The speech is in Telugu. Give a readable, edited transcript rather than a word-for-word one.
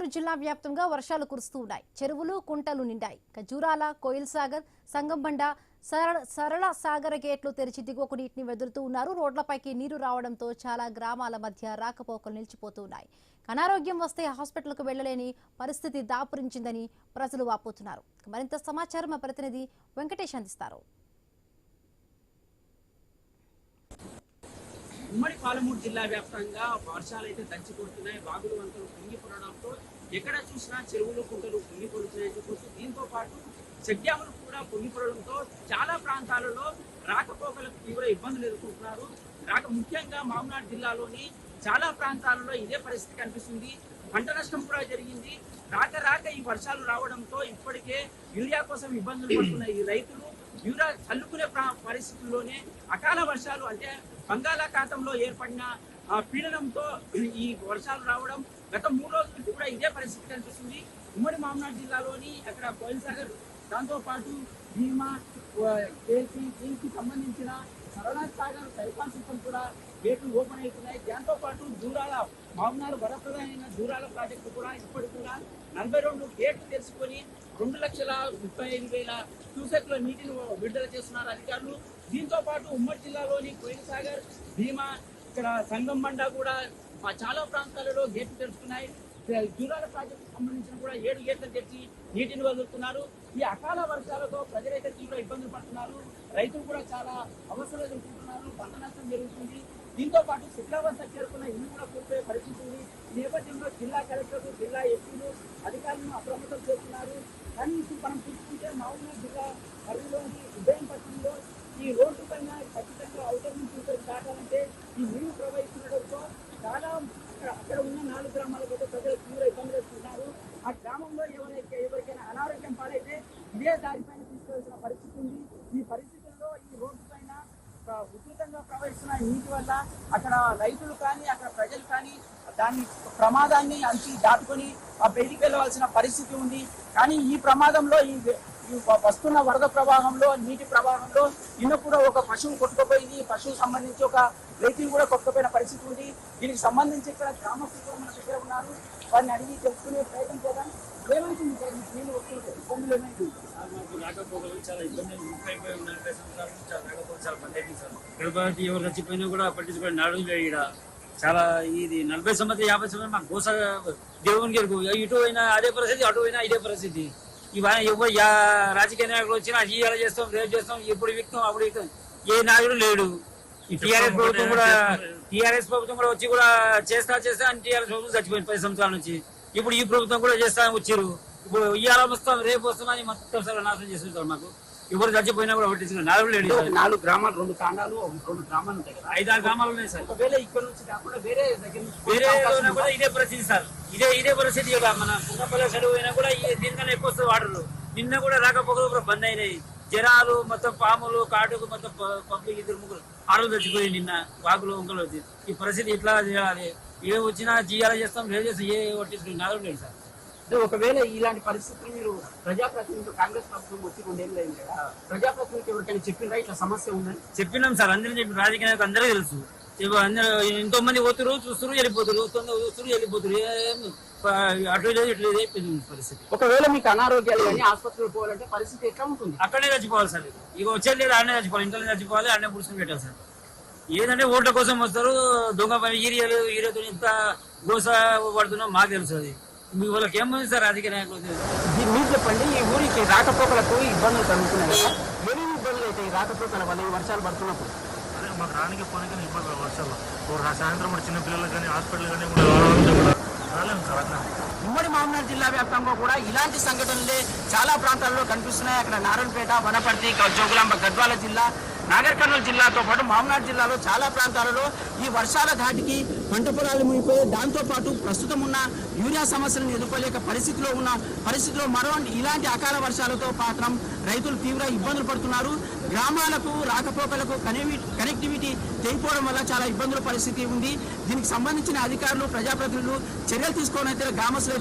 నెల్లూరు జిల్లా వ్యాప్తంగా వర్షాలు కురుస్తూ ఉన్నాయి. చెరువులు కుంటలు నిండాయి. జూరాల, కోయిల్ సాగర్, సంగంబండ, సరళ సాగర గేట్లు తెరిచి దిగువకు నీటిని వదులుతూ ఉన్నారు. రోడ్లపైకి నీరు రావడంతో చాలా గ్రామాల మధ్య రాకపోకలు నిలిచిపోతూ ఉన్నాయి. అనారోగ్యం వస్తే హాస్పిటల్కు వెళ్లలేని పరిస్థితి దాపురించిందని ప్రజలు వాపోతున్నారు. మరింత సమాచారం మా ప్రతినిధి వెంకటేష్ అందిస్తారు. ఉమ్మడి పాలమూరు జిల్లా వ్యాప్తంగా వర్షాలు అయితే దంచి కొడుతున్నాయి. వాగులు వంతలు పొంగిపడడంతో ఎక్కడ చూసినా చెరువులు కుంటలు పొంగిపడుతున్నాయని చెప్పొచ్చు. దీంతో పాటు చెక్ డ్యాములు కూడా పొంగిపడడంతో చాలా ప్రాంతాలలో రాకపోకలకు తీవ్ర ఇబ్బందులు ఎదుర్కొంటున్నారు. ముఖ్యంగా మామనాడు జిల్లాలోని చాలా ప్రాంతాలలో ఇదే పరిస్థితి కనిపిస్తుంది. పంట నష్టం కూడా జరిగింది. రాక ఈ వర్షాలు రావడంతో ఇప్పటికే యూరియా కోసం ఇబ్బందులు పడుతున్న ఈ రైతులు యూరియా చల్లుకునే పరిస్థితుల్లోనే అకాల వర్షాలు అంటే బంగాళాఖాతంలో ఏర్పడిన పీడనంతో ఈ వర్షాలు రావడం గత 3 రోజుల నుంచి కూడా ఇదే పరిస్థితి కనిపిస్తుంది. ఉమ్మడి మామనాడు జిల్లాలోని అక్కడ కోయిల్ సాగర్, దాంతో పాటు భీమా, దీనికి సంబంధించిన సరళ సాగర్ సైపాన్ సిస్టమ్ కూడా గేట్లు ఓపెన్ అవుతున్నాయి. దాంతో పాటు దూరాల మామనాడు వరప్రధానమైన దూరాల ప్రాజెక్టు కూడా ఇప్పటికి కూడా 42 గేట్లు తెరుచుకొని 2,35,000 క్యూసెక్ల నీటిని విడుదల చేస్తున్నారు అధికారులు. దీంతో పాటు ఉమ్మడి జిల్లాలోని కోయిల్ సాగర్, భీమా, ఇక్కడ సంగంబండ కూడా చాలా ప్రాంతాలలో గేట్లు తెరుచుకున్నాయి. దూరాల ప్రాజెక్టు సంబంధించిన కూడా 7 గేట్లు తెచ్చి నీటిని వదులుతున్నారు. ఈ అకాల వర్షాలతో ప్రజలైతే తీవ్ర ఇబ్బందులు పడుతున్నారు. రైతులు కూడా చాలా అవసరాలు ఎదుర్కొంటున్నారు. పంట నష్టం జరుగుతుంది. దీంతో పాటు శిథిలావస్థ చేరుకున్న ఇల్లు కూడా కోల్పోయే పరిస్థితి ఉంది. ఈ నేపథ్యంలో జిల్లా కలెక్టర్లు, జిల్లా ఎస్పీలు అధికారులను అప్రమత్తం చేస్తున్నారు. కానీ ఇప్పుడు మనం చూసుకుంటే మామూలుగా జిల్లా పరిధిలోని ఉదయంపట్నంలో ఈ రోడ్డు పైన ఖచ్చితంగా అవతల నుంచి ఇక్కడికి దాటాలంటే ఈ నీరు ప్రవహిస్తుండటంతో చాలా అక్కడ ఉన్న 4 గ్రామాలకు ప్రజలు తీవ్ర ఇబ్బందులు ఎదుర్కొంటున్నారు. ఆ గ్రామంలో ఎవరికైనా అనారోగ్యం పాలైతే ఇదే దారిపైన తీసుకోవాల్సిన పరిస్థితి ఉంది. ఈ పరిస్థితుల్లో ఈ రోడ్డు పైన ఉధృతంగా ప్రవహిస్తున్న నీటి వల్ల అక్కడ రైతులు కానీ అక్కడ ప్రజలు కానీ దాన్ని ప్రమాదాన్ని అంచి దాటుకొని బయటికి వెళ్ళవలసిన పరిస్థితి ఉంది. కానీ ఈ ప్రమాదంలో ఈ వస్తున్న వరద ప్రవాహంలో, నీటి ప్రవాహంలో నిన్న కూడా ఒక పశువు కొట్టుకుపోయింది. పశువు సంబంధించి ఒక రైతులు కూడా కొట్టుకుపోయిన పరిస్థితి ఉంది. దీనికి సంబంధించి ఇక్కడ గ్రామస్తులు మన దగ్గర ఉన్నారు. వారిని అడిగి తెలుసుకునే ప్రయత్నం చేద్దాం. ఏమైతుంది నీళ్ళు వస్తుంటే ఇబ్బందులు ఏమైంది? రాకపోకలు చాలా ఇబ్బంది. 30-40 సంవత్సరాల నుంచి రాకపోకలు చాలా బంద్ అయిపోయింది సార్. తిరుపతి ఎవరు చచ్చిపోయినా కూడా పట్టించుకొని నడుగులు ఇక్కడ చాలా ఇది 40 సంవత్సరాలు 50 సంవత్సరాలు మాకు గోస దేవునికి ఎరుకు. ఇటు అయినా అదే పరిస్థితి, అటు అయినా ఇదే పరిస్థితి. ఇవన్నీ ఎవరు రాజకీయ నాయకులు వచ్చినా ఇవాళ చేస్తాం, రేపు చేస్తాం, ఎప్పుడు వ్యక్తం అప్పుడు వ్యక్తం ఏ నాయకుడు లేడు. ఈ టీఆర్ఎస్ ప్రభుత్వం కూడా వచ్చి కూడా చేస్తా అని టీఆర్ఎస్ ప్రభుత్వం చచ్చిపోయింది 10 సంవత్సరాల నుంచి. ఇప్పుడు ఈ ప్రభుత్వం కూడా చేస్తా వచ్చారు. ఇప్పుడు ఇవాళ వస్తాం, రేపు వస్తామని మొత్తం సార్ నాశనం చేస్తుంటారు. మాకు ఎవరు చచ్చిపోయినా కూడా పట్టించుకున్నారు. 4 గ్రామాలు 2 తాండాలు 2 గ్రామాలు ఉంటాయి కదా, 5-6 గ్రామాలు ఉన్నాయి సార్. ఒకవేళ ఇక్కడ నుంచి కాకుండా వేరే కూడా ఇదే పరిస్థితి సార్. ఇదే పరిస్థితి. మన పున్నపల్లి సైడ్ పోయినా కూడా దీనికన్నా ఎక్కువ వస్తుంది వాటర్లు. నిన్న కూడా రాకపోకలు కూడా బంద్ అయినాయి. జనాలు మొత్తం పాములు కాటుకు మొత్తం పబ్లిక్ 2-3 ఆడలు చచ్చిపోయి నిన్న వాకులు వంకలు వచ్చి. ఈ పరిస్థితి ఇట్లా చేయాలి. ఏ వచ్చినా జీయాలు చేస్తాం, రేపు చేస్తాం, ఏ పట్టించుకుని నాలుగు లేదు సార్. ఒకవేళ ఇలాంటి పరిస్థితులు మీరు ప్రజాప్రతినిధులు, కాంగ్రెస్ ప్రభుత్వం వచ్చి 2 ఏళ్ళు అయింది కదా, ప్రజాప్రతినిధులు ఎవరికైనా చెప్పినరా ఇట్లా సమస్య ఉందని? చెప్పినాం సార్. అందరూ చెప్పి రాజకీయ నాయకులు అందరూ తెలుసు. ఎంతో మంది పోతురు, చూస్తున్నారు, వెళ్ళిపోతురు, వెళ్ళిపోతురు. అటు లేదు ఇటు లేదు పరిస్థితి. ఒకవేళ మీకు అనారోగ్యాలు కానీ ఆసుపత్రులు పోవాలంటే పరిస్థితి ఎట్లా ఉంటుంది? అక్కడే చచ్చిపోవాలి సార్. ఇక వచ్చేది లేదు, ఆడనే చచ్చిపోవాలి, ఇంట్లో చచ్చిపోవాలి, ఆడనే పురుషుని పెట్టాలి సార్. ఏదంటే ఓట్ల కోసం వస్తారు, దొంగ ఈరియతో ఇంత గోస పడుతున్నాం మాకు తెలుసు. అది మీ వాళ్ళకి ఏమైంది సార్ రాజకీయ నాయకులు? మీరు చెప్పండి. ఈ ఊరికి రాకపోకలకు ఇబ్బందులు కలుగుతున్నాయి కదా, ఏమేమి ఇబ్బందులు అయితే ఈ రాకపోకల వల్ల ఈ వర్షాలు పడుతున్నప్పుడు? అదే మాకు రానికి పోనీకని ఇబ్బంది వర్షాలు. సాయంత్రం కూడా చిన్న పిల్లలకు కానీ హాస్పిటల్ కానీ కూడా రాలేము సార్. అట్లా ఉమ్మడి మామనాడు జిల్లా వ్యాప్తంగా కూడా ఇలాంటి సంఘటనలే చాలా ప్రాంతాల్లో కనిపిస్తున్నాయి. అక్కడ నారాయణపేట, వనపర్తి, జోగులాంబ, గద్వాల జిల్లా, నాగర్ కర్నూలు జిల్లాతో పాటు మామనాడు జిల్లాలో చాలా ప్రాంతాలలో ఈ వర్షాల ధాటికి పంట పొలాలు మునిగిపోయి, దాంతో పాటు ప్రస్తుతం ఉన్న యూరియా సమస్యలను ఎదుర్కోలేక పరిస్థితిలో ఇలాంటి అకాల వర్షాలతో మాత్రం రైతులు తీవ్ర ఇబ్బందులు పడుతున్నారు. గ్రామాలకు రాకపోకలకు కనెక్టివిటీ తెగిపోవడం వల్ల చాలా ఇబ్బందుల పరిస్థితి ఉంది. దీనికి సంబంధించిన అధికారులు, ప్రజాప్రతినిధులు చర్యలు తీసుకోవాలని గ్రామస్తులు